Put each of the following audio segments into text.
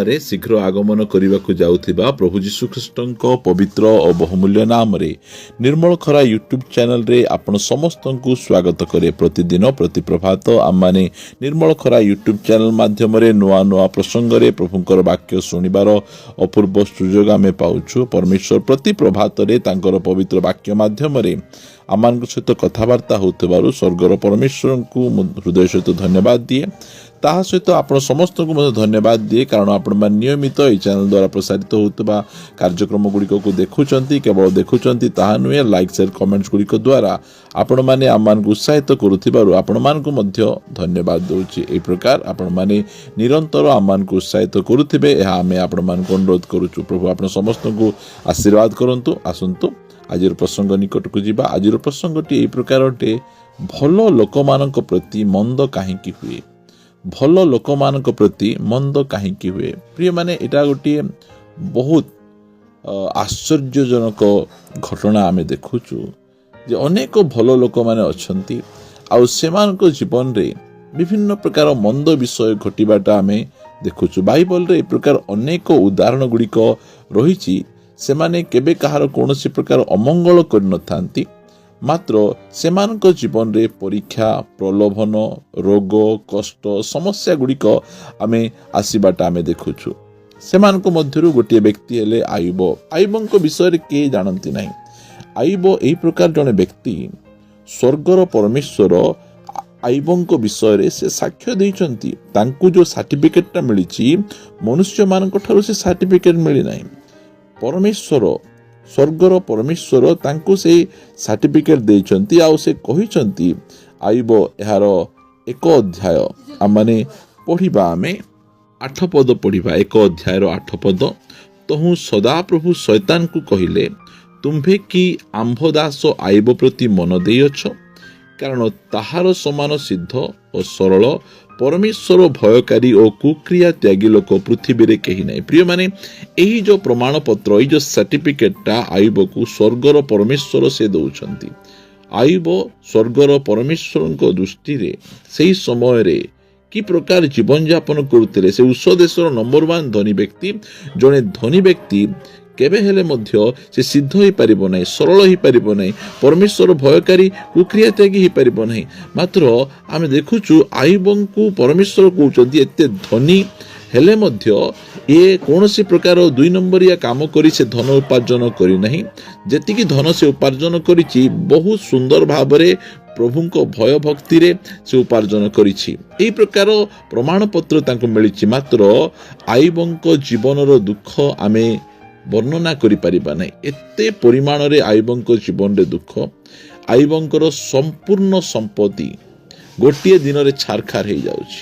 ରେ ଶୀଘ୍ର ଆଗମନ କରିବାକୁ ଯାଉଥିବା ପ୍ରଭୁ ଯୀଶୁଖ୍ରୀଷ୍ଟଙ୍କ ପବିତ୍ର ଓ ବହୁମୂଲ୍ୟ ନାମରେ ନିର୍ମଳ ଖରା ୟୁଟ୍ୟୁବ୍ ଚ୍ୟାନେଲରେ ଆପଣ ସମସ୍ତଙ୍କୁ ସ୍ୱାଗତ କରେ। ପ୍ରତିଦିନ ପ୍ରତି ପ୍ରଭାତ ଆମମାନେ ନିର୍ମଳ ଖରା ୟୁଟ୍ୟୁବ୍ ଚ୍ୟାନେଲ ମାଧ୍ୟମରେ ନୂଆ ନୂଆ ପ୍ରସଙ୍ଗରେ ପ୍ରଭୁଙ୍କର ବାକ୍ୟ ଶୁଣିବାର ଅପୂର୍ବ ସୁଯୋଗ ଆମେ ପାଉଛୁ। ପରମେଶ୍ୱର ପ୍ରତି ପ୍ରଭାତରେ ତାଙ୍କର ପବିତ୍ର ବାକ୍ୟ ମାଧ୍ୟମରେ ଆମମାନଙ୍କ ସହିତ କଥାବାର୍ତ୍ତା ହେଉଥିବାରୁ ସ୍ୱର୍ଗର ପରମେଶ୍ୱରଙ୍କୁ ମୁଁ ହୃଦୟ ସହିତ ଧନ୍ୟବାଦ ଦିଏ। ତାହା ସହିତ ଆପଣ ସମସ୍ତଙ୍କୁ ମଧ୍ୟ ଧନ୍ୟବାଦ ଦିଏ, କାରଣ ଆପଣମାନେ ନିୟମିତ ଏହି ଚ୍ୟାନେଲ ଦ୍ୱାରା ପ୍ରସାରିତ ହେଉଥିବା କାର୍ଯ୍ୟକ୍ରମ ଗୁଡ଼ିକକୁ ଦେଖୁଛନ୍ତି। କେବଳ ଦେଖୁଛନ୍ତି ତାହା ନୁହେଁ, ଲାଇକ୍ ସେୟାର କମେଣ୍ଟସ୍ ଗୁଡ଼ିକ ଦ୍ୱାରା ଆପଣମାନେ ଆମମାନଙ୍କୁ ଉତ୍ସାହିତ କରୁଥିବାରୁ ଆପଣମାନଙ୍କୁ ମଧ୍ୟ ଧନ୍ୟବାଦ ଦେଉଛି। ଏହି ପ୍ରକାର ଆପଣମାନେ ନିରନ୍ତର ଆମମାନଙ୍କୁ ଉତ୍ସାହିତ କରୁଥିବେ, ଏହା ଆମେ ଆପଣମାନଙ୍କୁ ଅନୁରୋଧ କରୁଛୁ। ପ୍ରଭୁ ଆପଣ ସମସ୍ତଙ୍କୁ ଆଶୀର୍ବାଦ କରନ୍ତୁ। ଆସନ୍ତୁ ଆଜିର ପ୍ରସଙ୍ଗ ନିକଟକୁ ଯିବା। ଆଜିର ପ୍ରସଙ୍ଗଟି ଏହି ପ୍ରକାର ଅଟେ, ଭଲ ଲୋକମାନଙ୍କ ପ୍ରତି ମନ୍ଦ କାହିଁକି ହୁଏ? ଭଲ ଲୋକମାନଙ୍କ ପ୍ରତି ମନ୍ଦ କାହିଁକି ହୁଏ? ପ୍ରିୟମାନେ, ଏଇଟା ଗୋଟିଏ ବହୁତ ଆଶ୍ଚର୍ଯ୍ୟଜନକ ଘଟଣା ଆମେ ଦେଖୁଛୁ ଯେ ଅନେକ ଭଲ ଲୋକମାନେ ଅଛନ୍ତି ଆଉ ସେମାନଙ୍କ ଜୀବନରେ ବିଭିନ୍ନ ପ୍ରକାର ମନ୍ଦ ବିଷୟ ଘଟିବାଟା ଆମେ ଦେଖୁଛୁ। ବାଇବଲରେ ଏ ପ୍ରକାର ଅନେକ ଉଦାହରଣ ଗୁଡ଼ିକ ରହିଛି। ସେମାନେ କେବେ କାହାର କୌଣସି ପ୍ରକାର ଅମଙ୍ଗଳ କରିନଥାନ୍ତି, ମାତ୍ର ସେମାନଙ୍କ ଜୀବନରେ ପରୀକ୍ଷା, ପ୍ରଲୋଭନ, ରୋଗ, କଷ୍ଟ, ସମସ୍ୟା ଗୁଡ଼ିକ ଆମେ ଆସିବାଟା ଆମେ ଦେଖୁଛୁ। ସେମାନଙ୍କ ମଧ୍ୟରୁ ଗୋଟିଏ ବ୍ୟକ୍ତି ହେଲେ ଆୟୁବ। ଆୟୁବଙ୍କ ବିଷୟରେ କେହି ଜାଣନ୍ତି ନାହିଁ। ଆୟୁବ ଏହି ପ୍ରକାର ଜଣେ ବ୍ୟକ୍ତି, ସ୍ୱର୍ଗର ପରମେଶ୍ୱର ଆୟୁବଙ୍କ ବିଷୟରେ ସେ ସାକ୍ଷ୍ୟ ଦେଇଛନ୍ତି। ତାଙ୍କୁ ଯେଉଁ ସାର୍ଟିଫିକେଟଟା ମିଳିଛି, ମନୁଷ୍ୟମାନଙ୍କ ଠାରୁ ସେ ସାର୍ଟିଫିକେଟ ମିଳିନାହିଁ। ପରମେଶ୍ୱର, ସ୍ୱର୍ଗର ପରମେଶ୍ୱର ତାଙ୍କୁ ସେଇ ସାର୍ଟିଫିକେଟ ଦେଇଛନ୍ତି। ଆଉ ସେ କହିଛନ୍ତି, ଆୟୁବ ଏହାର 1 ଅଧ୍ୟାୟ ଆମମାନେ ପଢ଼ିବା, ଆମେ 8 ପଦ ପଢ଼ିବା। 1 ଅଧ୍ୟାୟର 8 ପଦ। ତହୁଁ ସଦାପ୍ରଭୁ ଶୈତାନକୁ କହିଲେ, ତୁମ୍ଭେ କି ଆମ୍ଭ ଦାସ ଆୟୁବ ପ୍ରତି ମନ ଦେଇଅଛ? କାରଣ ତାହାର ସମାନ ସିଦ୍ଧ ଓ ସରଳ, ପରମେଶ୍ୱର ଭୟକାରୀ ଓ କୁକ୍ରିୟା ତ୍ୟାଗୀ ଲୋକ ପୃଥିବୀରେ କେହି ନାହିଁ। ପ୍ରିୟମାନେ, ଏହି ଯେଉଁ ପ୍ରମାଣପତ୍ର, ଏଇ ଯେଉଁ ସାର୍ଟିଫିକେଟଟା ଆୟୁବକୁ ସ୍ୱର୍ଗର ପରମେଶ୍ୱର ସେ ଦେଉଛନ୍ତି। ଆୟୁବ ସ୍ୱର୍ଗର ପରମେଶ୍ୱରଙ୍କ ଦୃଷ୍ଟିରେ ସେହି ସମୟରେ କି ପ୍ରକାର ଜୀବନଯାପନ କରୁଥିଲେ? ସେ ଉଷ ଦେଶର ନମ୍ବର 1 ଧନୀ ବ୍ୟକ୍ତି। ଜଣେ ଧନୀ ବ୍ୟକ୍ତି କେବେ ହେଲେ ମଧ୍ୟ ସେ ସିଦ୍ଧ ହୋଇପାରିବ ନାହିଁ, ସରଳ ହୋଇପାରିବ ନାହିଁ, ପରମେଶ୍ୱର ଭୟକାରୀ କୁକ୍ରିୟା ତ୍ୟାଗୀ ହୋଇପାରିବ ନାହିଁ। ମାତ୍ର ଆମେ ଦେଖୁଛୁ ଆୟୁବଙ୍କୁ ପରମେଶ୍ୱର କହୁଛନ୍ତି, ଏତେ ଧନୀ ହେଲେ ମଧ୍ୟ ଏ କୌଣସି ପ୍ରକାର 2 ନମ୍ବରିଆ କାମ କରି ସେ ଧନ ଉପାର୍ଜନ କରିନାହିଁ। ଯେତିକି ଧନ ସେ ଉପାର୍ଜନ କରିଛି, ବହୁତ ସୁନ୍ଦର ଭାବରେ ପ୍ରଭୁଙ୍କ ଭୟ ଭକ୍ତିରେ ସେ ଉପାର୍ଜନ କରିଛି। ଏହି ପ୍ରକାର ପ୍ରମାଣପତ୍ର ତାଙ୍କୁ ମିଳିଛି। ମାତ୍ର ଆୟୁବଙ୍କ ଜୀବନର ଦୁଃଖ ଆମେ ବର୍ଣ୍ଣନା କରିପାରିବା ନାହିଁ। ଏତେ ପରିମାଣରେ ଆୟୁବଙ୍କ ଜୀବନରେ ଦୁଃଖ। ଆୟୁବଙ୍କର ସମ୍ପୂର୍ଣ୍ଣ ସମ୍ପତ୍ତି ଗୋଟିଏ ଦିନରେ ଛାରଖାର ହେଇଯାଉଛି,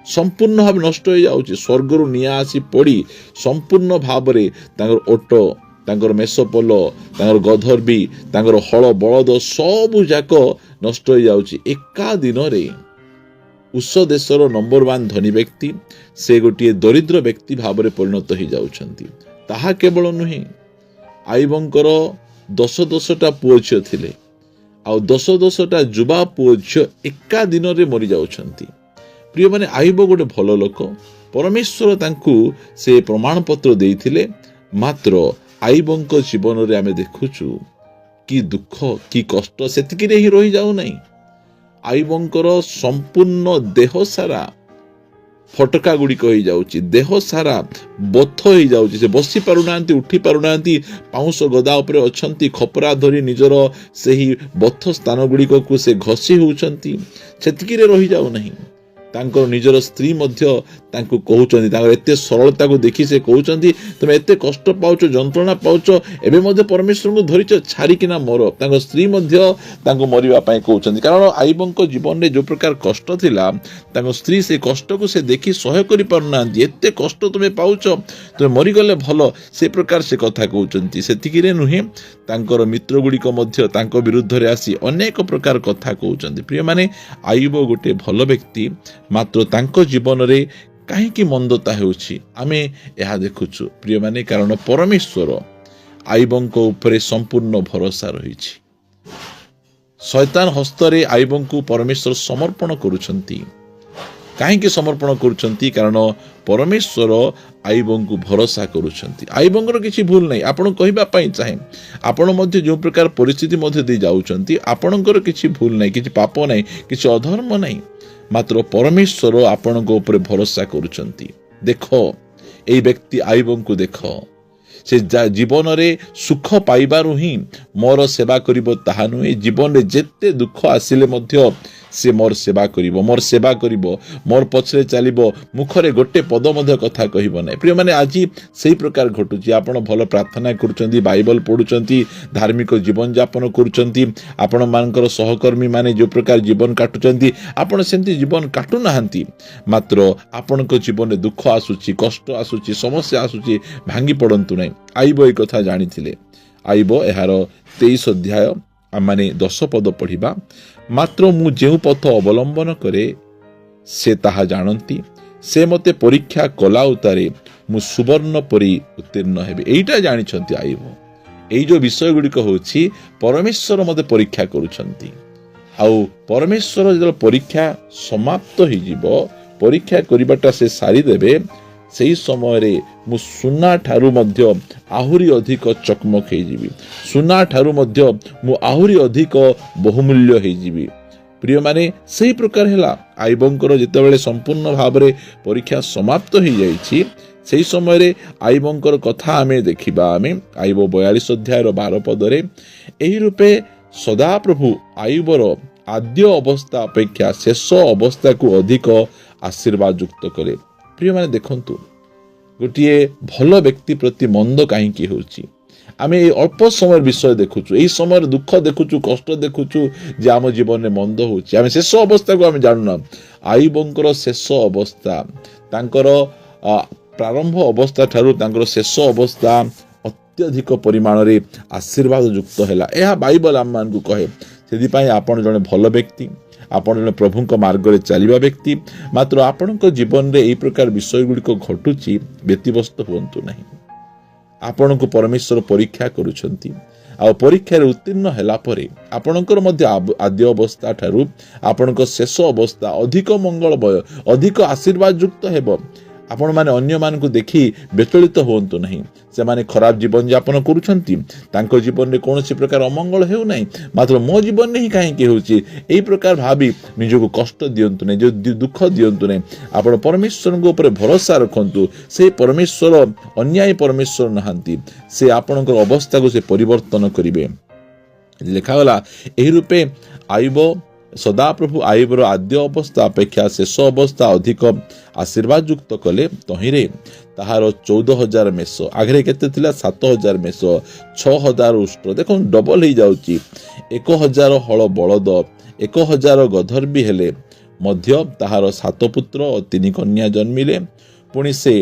ସମ୍ପୂର୍ଣ୍ଣ ଭାବେ ନଷ୍ଟ ହୋଇଯାଉଛି। ସ୍ୱର୍ଗରୁ ନିଆଁ ଆସି ପଡ଼ି ସମ୍ପୂର୍ଣ୍ଣ ଭାବରେ ତାଙ୍କର ଓଟ, ତାଙ୍କର ମେଷପଲ, ତାଙ୍କର ଗଧର୍ବି, ତାଙ୍କର ହଳ ବଳଦ ସବୁ ଯାକ ନଷ୍ଟ ହୋଇଯାଉଛି। ଏକା ଦିନରେ ଉଷ ଦେଶର ନମ୍ବର 1 ଧନୀ ବ୍ୟକ୍ତି ସେ ଗୋଟିଏ ଦରିଦ୍ର ବ୍ୟକ୍ତି ଭାବରେ ପରିଣତ ହୋଇଯାଉଛନ୍ତି। ତାହା କେବଳ ନୁହେଁ, ଆୟୁବଙ୍କର 10ଟା ପୁଅ ଝିଅ ଥିଲେ, ଆଉ 10ଟା ଯୁବା ପୁଅ ଝିଅ ଏକା ଦିନରେ ମରିଯାଉଛନ୍ତି। ପ୍ରିୟମାନେ, ଆୟୁବ ଗୋଟେ ଭଲ ଲୋକ। ପରମେଶ୍ୱର ତାଙ୍କୁ ସେ ପ୍ରମାଣପତ୍ର ଦେଇଥିଲେ। ମାତ୍ର ଆୟୁବଙ୍କ ଜୀବନରେ ଆମେ ଦେଖୁଛୁ କି ଦୁଃଖ, କି କଷ୍ଟ ସେତିକିରେ ହିଁ ରହିଯାଉ ନାହିଁ। ଆୟୁବଙ୍କର ସମ୍ପୂର୍ଣ୍ଣ ଦେହ ସାରା ଫଟକା ଗୁଡ଼ିକ ହେଇଯାଉଛି, ଦେହ ସାରା ବଥ ହେଇଯାଉଛି। ସେ ବସି ପାରୁନାହାନ୍ତି, ଉଠି ପାରୁନାହାନ୍ତି, ପାଉଁଶ ଗଦା ଉପରେ ଅଛନ୍ତି, ଖପରା ଧରି ନିଜର ସେହି ବଥ ସ୍ଥାନ ଗୁଡ଼ିକକୁ ସେ ଘଷି ହେଉଛନ୍ତି। ସେତିକିରେ ରହିଯାଉ ନାହିଁ। ତାଙ୍କର ନିଜର ସ୍ତ୍ରୀ ମଧ୍ୟ ତାଙ୍କୁ କହୁଛନ୍ତି, ତାଙ୍କର ଏତେ ସରଳତାକୁ ଦେଖି ସେ କହୁଛନ୍ତି, ତୁମେ ଏତେ କଷ୍ଟ ପାଉଛ, ଯନ୍ତ୍ରଣା ପାଉଛ, ଏବେ ମଧ୍ୟ ପରମେଶ୍ୱରଙ୍କୁ ଧରିଛ, ଛାଡ଼ିକିନା ମର। ତାଙ୍କ ସ୍ତ୍ରୀ ମଧ୍ୟ ତାଙ୍କୁ ମରିବା ପାଇଁ କହୁଛନ୍ତି। କାରଣ ଆୟୁବଙ୍କ ଜୀବନରେ ଯେଉଁ ପ୍ରକାର କଷ୍ଟ ଥିଲା, ତାଙ୍କ ସ୍ତ୍ରୀ ସେ କଷ୍ଟକୁ ସେ ଦେଖି ସହ୍ୟ କରିପାରୁନାହାନ୍ତି। ଏତେ କଷ୍ଟ ତୁମେ ପାଉଛ, ତୁମେ ମରିଗଲେ ଭଲ, ସେ ପ୍ରକାର ସେ କଥା କହୁଛନ୍ତି। ସେତିକିରେ ନୁହେଁ, ତାଙ୍କର ମିତ୍ର ଗୁଡ଼ିକ ମଧ୍ୟ ତାଙ୍କ ବିରୁଦ୍ଧରେ ଆସି ଅନେକ ପ୍ରକାର କଥା କହୁଛନ୍ତି। ପ୍ରିୟମାନେ, ଆୟୁବ ଗୋଟେ ଭଲ ବ୍ୟକ୍ତି, ମାତ୍ର ତାଙ୍କ ଜୀବନରେ କାହିଁକି ମନ୍ଦତା ହେଉଛି ଆମେ ଏହା ଦେଖୁଛୁ। ପ୍ରିୟମାନେ, କାରଣ ପରମେଶ୍ୱର ଆୟୁବଙ୍କ ଉପରେ ସମ୍ପୂର୍ଣ୍ଣ ଭରସା ରହିଛି। ଶୈତାନ ହସ୍ତରେ ଆୟୁବଙ୍କୁ ପରମେଶ୍ୱର ସମର୍ପଣ କରୁଛନ୍ତି। କାହିଁକି ସମର୍ପଣ କରୁଛନ୍ତି? କାରଣ ପରମେଶ୍ୱର ଆଇବଙ୍କୁ ଭରସା କରୁଛନ୍ତି। ଆଇବଙ୍କର କିଛି ଭୁଲ ନାହିଁ। ଆପଣ କହିବା ପାଇଁ ଚାହେଁ, ଆପଣ ମଧ୍ୟ ଯେଉଁ ପ୍ରକାର ପରିସ୍ଥିତି ମଧ୍ୟ ଦେଇ ଯାଉଛନ୍ତି, ଆପଣଙ୍କର କିଛି ଭୁଲ ନାହିଁ, କିଛି ପାପ ନାହିଁ, କିଛି ଅଧର୍ମ ନାହିଁ, ମାତ୍ର ପରମେଶ୍ୱର ଆପଣଙ୍କ ଉପରେ ଭରସା କରୁଛନ୍ତି। ଦେଖ, ଏଇ ବ୍ୟକ୍ତି ଆଇବଙ୍କୁ ଦେଖ, ସେ ଜୀବନରେ ସୁଖ ପାଇବାରୁ ହିଁ ମୋର ସେବା କରିବ ତାହା ନୁହେଁ। ଜୀବନରେ ଯେତେ ଦୁଃଖ ଆସିଲେ ମଧ୍ୟ ସେ ମୋର ସେବା କରିବ, ମୋର ପଛରେ ଚାଲିବ, ମୁଖରେ ଗୋଟେ ପଦ ମଧ୍ୟ କଥା କହିବ ନାହିଁ। ପ୍ରିୟମାନେ, ଆଜି ସେଇ ପ୍ରକାର ଘଟୁଛି। ଆପଣ ଭଲ ପ୍ରାର୍ଥନା କରୁଛନ୍ତି, ବାଇବଲ ପଢୁଛନ୍ତି, ଧାର୍ମିକ ଜୀବନଯାପନ କରୁଛନ୍ତି, ଆପଣମାନଙ୍କର ସହକର୍ମୀମାନେ ଯେଉଁ ପ୍ରକାର ଜୀବନ କାଟୁଛନ୍ତି, ଆପଣ ସେମିତି ଜୀବନ କାଟୁନାହାନ୍ତି, ମାତ୍ର ଆପଣଙ୍କ ଜୀବନରେ ଦୁଃଖ ଆସୁଛି, କଷ୍ଟ ଆସୁଛି, ସମସ୍ୟା ଆସୁଛି, ଭାଙ୍ଗି ପଡ଼ନ୍ତୁ ନାହିଁ। ଆଇବ ଏ କଥା ଜାଣିଥିଲେ। ଆଇବ ଏହାର 23 ଅଧ୍ୟାୟ ଆମମାନେ 10 ପଦ ପଢ଼ିବା। ମାତ୍ର ମୁଁ ଯେଉଁ ପଥ ଅବଲମ୍ବନ କରେ ସେ ତାହା ଜାଣନ୍ତି, ସେ ମୋତେ ପରୀକ୍ଷା କଲା ଉତ୍ତାରେ ମୁଁ ସୁବର୍ଣ୍ଣ ପରି ଉତ୍ତୀର୍ଣ୍ଣ ହେବି। ଏଇଟା ଜାଣିଛନ୍ତି ଆଇବ। ଏଇ ଯେଉଁ ବିଷୟ ଗୁଡ଼ିକ ହେଉଛି, ପରମେଶ୍ୱର ମୋତେ ପରୀକ୍ଷା କରୁଛନ୍ତି। ଆଉ ପରମେଶ୍ୱର ଯେତେବେଳେ ପରୀକ୍ଷା ସମାପ୍ତ ହେଇଯିବ, ପରୀକ୍ଷା କରିବାଟା ସେ ସାରିଦେବେ, ସେହି ସମୟରେ ମୁଁ ସୁନା ଠାରୁ ମଧ୍ୟ ଆହୁରି ଅଧିକ ଚକମକ ହେଇଯିବି। ସୁନା ଠାରୁ ମଧ୍ୟ ମୁଁ ଆହୁରି ଅଧିକ ବହୁମୂଲ୍ୟ ହେଇଯିବି। ପ୍ରିୟମାନେ, ସେହି ପ୍ରକାର ହେଲା। ଆଇବଙ୍କର ଯେତେବେଳେ ସମ୍ପୂର୍ଣ୍ଣ ଭାବରେ ପରୀକ୍ଷା ସମାପ୍ତ ହେଇଯାଇଛି, ସେହି ସମୟରେ ଆଇବଙ୍କର କଥା ଆମେ ଦେଖିବା। ଆଇବ 42 ଅଧ୍ୟାୟର 12 ପଦରେ, ଏହି ରୂପେ ସଦାପ୍ରଭୁ ଆଇବର ଆଦ୍ୟ ଅବସ୍ଥା ଅପେକ୍ଷା ଶେଷ ଅବସ୍ଥାକୁ ଅଧିକ ଆଶୀର୍ବାଦ ଯୁକ୍ତ କରେ। ପ୍ରିୟମାନେ ଦେଖନ୍ତୁ, ଗୋଟିଏ ଭଲ ବ୍ୟକ୍ତି ପ୍ରତି ମନ୍ଦ କାହିଁକି ହେଉଛି? ଆମେ এই ଅଳ୍ପ ସମୟ ବିଷୟ ଦେଖୁଛୁ, ଏହି ସମୟରେ ଦୁଃଖ ଦେଖୁଛୁ, କଷ୍ଟ ଦେଖୁଛୁ ଯେ ଆମ ଜୀବନରେ ମନ୍ଦ ହେଉଛି। ଆମେ ଶେଷ ଅବସ୍ଥାକୁ ଆମେ ଜାଣୁନା। ଆଇବଙ୍କର ଶେଷ ଅବସ୍ଥା, ତାଙ୍କର ପ୍ରାରମ୍ଭ ଅବସ୍ଥା ଠାରୁ ତାଙ୍କର ଶେଷ ଅବସ୍ଥା ଅତ୍ୟଧିକ ପରିମାଣରେ ଆଶୀର୍ବାଦ ଯୁକ୍ତ ହେଲା। ଏହା ବାଇବଲ ଆମମାନଙ୍କୁ କହେ। ସେଥିପାଇଁ ଆପଣ ଜଣେ ଭଲ ବ୍ୟକ୍ତି, ଆପଣ ଜଣେ ପ୍ରଭୁଙ୍କ ମାର୍ଗରେ ଚାଲିବା ବ୍ୟକ୍ତି, ମାତ୍ର ଆପଣଙ୍କ ଜୀବନରେ ଏହି ପ୍ରକାର ବିଷୟ ଗୁଡ଼ିକ ଘଟୁଛି, ବ୍ୟତିବ୍ୟସ୍ତ ହୁଅନ୍ତୁ ନାହିଁ। ଆପଣଙ୍କୁ ପରମେଶ୍ୱର ପରୀକ୍ଷା କରୁଛନ୍ତି, ଆଉ ପରୀକ୍ଷାରେ ଉତ୍ତୀର୍ଣ୍ଣ ହେଲା ପରେ ଆପଣଙ୍କର ମଧ୍ୟ ଆଦ୍ୟ ଅବସ୍ଥା ଠାରୁ ଆପଣଙ୍କ ଶେଷ ଅବସ୍ଥା ଅଧିକ ମଙ୍ଗଳମୟ, ଅଧିକ ଆଶୀର୍ବାଦ ଯୁକ୍ତ ହେବ। ଆପଣମାନେ ଅନ୍ୟମାନଙ୍କୁ ଦେଖି ବିଚଳିତ ହୁଅନ୍ତୁ ନାହିଁ। ସେମାନେ ଖରାପ ଜୀବନଯାପନ କରୁଛନ୍ତି, ତାଙ୍କ ଜୀବନରେ କୌଣସି ପ୍ରକାର ଅମଙ୍ଗଳ ହେଉନାହିଁ, ମାତ୍ର ମୋ ଜୀବନରେ ହିଁ କାହିଁକି ହେଉଛି, ଏହି ପ୍ରକାର ଭାବି ନିଜକୁ କଷ୍ଟ ଦିଅନ୍ତୁ ନାହିଁ, ଦୁଃଖ ଦିଅନ୍ତୁ ନାହିଁ। ଆପଣ ପରମେଶ୍ୱରଙ୍କ ଉପରେ ଭରସା ରଖନ୍ତୁ। ସେହି ପରମେଶ୍ୱର ଅନ୍ୟାୟ ପରମେଶ୍ୱର ନାହାନ୍ତି। ସେ ଆପଣଙ୍କର ଅବସ୍ଥାକୁ ସେ ପରିବର୍ତ୍ତନ କରିବେ। ଲେଖାଗଲା, ଏହି ରୂପେ ଆଇବ ସଦାପ୍ରଭୁ ଆଇବର ଆଦ୍ୟ ଅବସ୍ଥା ଅପେକ୍ଷା ଶେଷ ଅବସ୍ଥା ଅଧିକ ଆଶୀର୍ବାଦ ଯୁକ୍ତ କଲେ, ତହିଁରେ ତାହାର 14,000 ମେଷ, ଆଗରେ କେତେ ଥିଲା? 7,000 ମେଷ, 6,000 ଉଷ୍ଟ୍ର। ଦେଖନ୍ତୁ, ଡବଲ ହେଇଯାଉଛି। 1,000 ହଳ ବଳଦ, 1,000 ଗଧର୍ବି ହେଲେ ମଧ୍ୟ ତାହାର 7 ପୁତ୍ର ଓ 3 କନ୍ୟା ଜନ୍ମିଲେ। ପୁଣି ସେ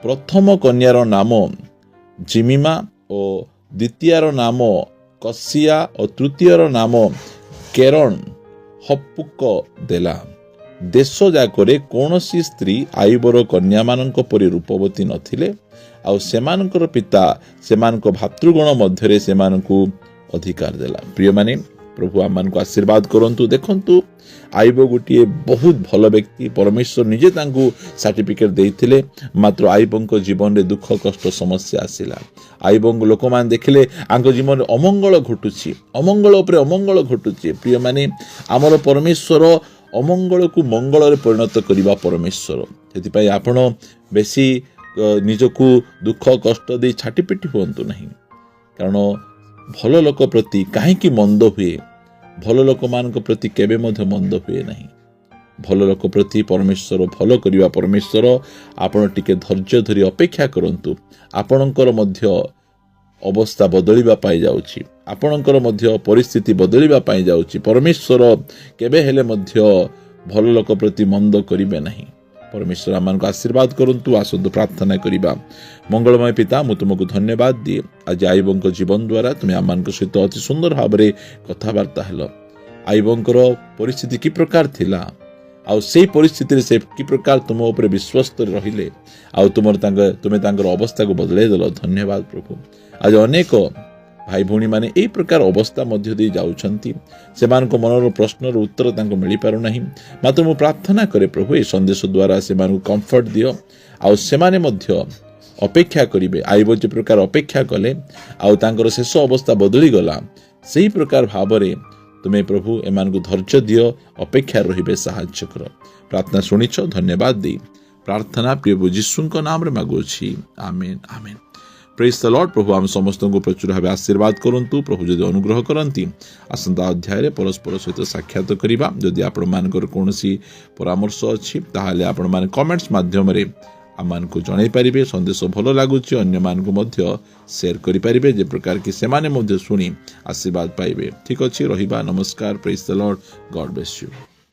ପ୍ରଥମ କନ୍ୟାର ନାମ ଜିମିମା ଓ ଦ୍ୱିତୀୟର ନାମ କସିଆ ଓ ତୃତୀୟର ନାମ କେରଣ ହପୁକ ଦେଲା। ଦେଶ ଯାକରେ କୌଣସି ସ୍ତ୍ରୀ ଆଇବର କନ୍ୟାମାନଙ୍କ ପରି ରୂପବତୀ ନଥିଲେ, ଆଉ ସେମାନଙ୍କର ପିତା ସେମାନଙ୍କ ଭାତୃଗଣ ମଧ୍ୟରେ ସେମାନଙ୍କୁ ଅଧିକାର ଦେଲା। ପ୍ରିୟମାନେ, ପ୍ରଭୁ ଆମମାନଙ୍କୁ ଆଶୀର୍ବାଦ କରନ୍ତୁ। ଦେଖନ୍ତୁ, ଆଇବ ଗୋଟିଏ ବହୁତ ଭଲ ବ୍ୟକ୍ତି। ପରମେଶ୍ୱର ନିଜେ ତାଙ୍କୁ ସାର୍ଟିଫିକେଟ୍ ଦେଇଥିଲେ, ମାତ୍ର ଆଇବଙ୍କ ଜୀବନରେ ଦୁଃଖ, କଷ୍ଟ, ସମସ୍ୟା ଆସିଲା। ଆଇବଙ୍କ ଲୋକମାନେ ଦେଖିଲେ ଆଙ୍କ ଜୀବନରେ ଅମଙ୍ଗଳ ଘଟୁଛି, ଅମଙ୍ଗଳ ଉପରେ ଅମଙ୍ଗଳ ଘଟୁଛି। ପ୍ରିୟମାନେ, ଆମର ପରମେଶ୍ୱର ଅମଙ୍ଗଳକୁ ମଙ୍ଗଳରେ ପରିଣତ କରିବା ପରମେଶ୍ୱର। ସେଥିପାଇଁ ଆପଣ ବେଶୀ ନିଜକୁ ଦୁଃଖ କଷ୍ଟ ଦେଇ ଛାଟିପିଟି ହୁଅନ୍ତୁ ନାହିଁ। କାରଣ ଭଲ ଲୋକ ପ୍ରତି କାହିଁକି ମନ୍ଦ ହୁଏ? ଭଲ ଲୋକମାନଙ୍କ ପ୍ରତି କେବେ ମଧ୍ୟ ମନ୍ଦ ହୁଏ ନାହିଁ। ଭଲ ଲୋକ ପ୍ରତି ପରମେଶ୍ୱର ଭଲ କରିବା ପରମେଶ୍ୱର। ଆପଣ ଟିକେ ଧୈର୍ଯ୍ୟ ଧରି ଅପେକ୍ଷା କରନ୍ତୁ। ଆପଣଙ୍କର ମଧ୍ୟ ଅବସ୍ଥା ବଦଳିବା ପାଇଁ ଯାଉଛି, ଆପଣଙ୍କର ମଧ୍ୟ ପରିସ୍ଥିତି ବଦଳିବା ପାଇଁ ଯାଉଛି। ପରମେଶ୍ୱର କେବେ ହେଲେ ମଧ୍ୟ ଭଲ ଲୋକ ପ୍ରତି ମନ୍ଦ କରିବେ ନାହିଁ। ପରମେଶ୍ୱର ଆମମାନଙ୍କୁ ଆଶୀର୍ବାଦ କରନ୍ତୁ। ଆସନ୍ତୁ ପ୍ରାର୍ଥନା କରିବା। ମଙ୍ଗଳମୟ ପିତା, ମୁଁ ତୁମକୁ ଧନ୍ୟବାଦ ଦିଏ। ଆଜି ଆଇବଙ୍କ ଜୀବନ ଦ୍ୱାରା ତୁମେ ଆମମାନଙ୍କ ସହିତ ଅତି ସୁନ୍ଦର ଭାବରେ କଥାବାର୍ତ୍ତା ହେଲ। ଆଇବଙ୍କର ପରିସ୍ଥିତି କି ପ୍ରକାର ଥିଲା, ଆଉ ସେଇ ପରିସ୍ଥିତିରେ ସେ କି ପ୍ରକାର ତୁମ ଉପରେ ବିଶ୍ୱସ୍ତରେ ରହିଲେ, ଆଉ ତୁମେ ତାଙ୍କର ଅବସ୍ଥାକୁ ବଦଳାଇ ଦେଲ। ଧନ୍ୟବାଦ ପ୍ରଭୁ। ଆଜି ଅନେକ भाई भौणी माने एई प्रकार अवस्था मध्य दे जाउछंती सेमानको मनर प्रश्नर उत्तर तांको मिली पारु नाही मात्र मु प्रार्थना करे प्रभु ए संदेश द्वारा सेमानको कंफर्ट दियो आ सेमाने मध्य अपेक्षा करिवे आइबो जे प्रकार अपेक्षा कले आ तांकर शेष अवस्था बदली गला सेही प्रकार भावरे तुमे प्रभु एमानको धैर्य दियो अपेक्षा रहिबे साहाय्य कर प्रार्थना सुनिछ धन्यवाद दे प्रार्थना प्रिय यीशुको नाम रे मागुछि आमेन आमेन प्रेज द लॉर्ड प्रभु आम समस्त को प्रचुर भाव आशीर्वाद करंतु प्रभु जदि अनुग्रह करंती आसंता अध्याय रे परस्पर सहित साक्षात करिबा जदि आपण मानकर कोनोसी परामर्श अछि ताहाले आपण मान कमेंट्स माध्यम रे आमान को जणाई पारिबे संदेश भलो लागुछि अन्य मान को मध्य शेयर करि पारिबे जे प्रकार कि सेमाने मध्य सुनी आशीर्वाद पाइबे ठीक अछि रहिबा नमस्कार praise the Lord God bless you.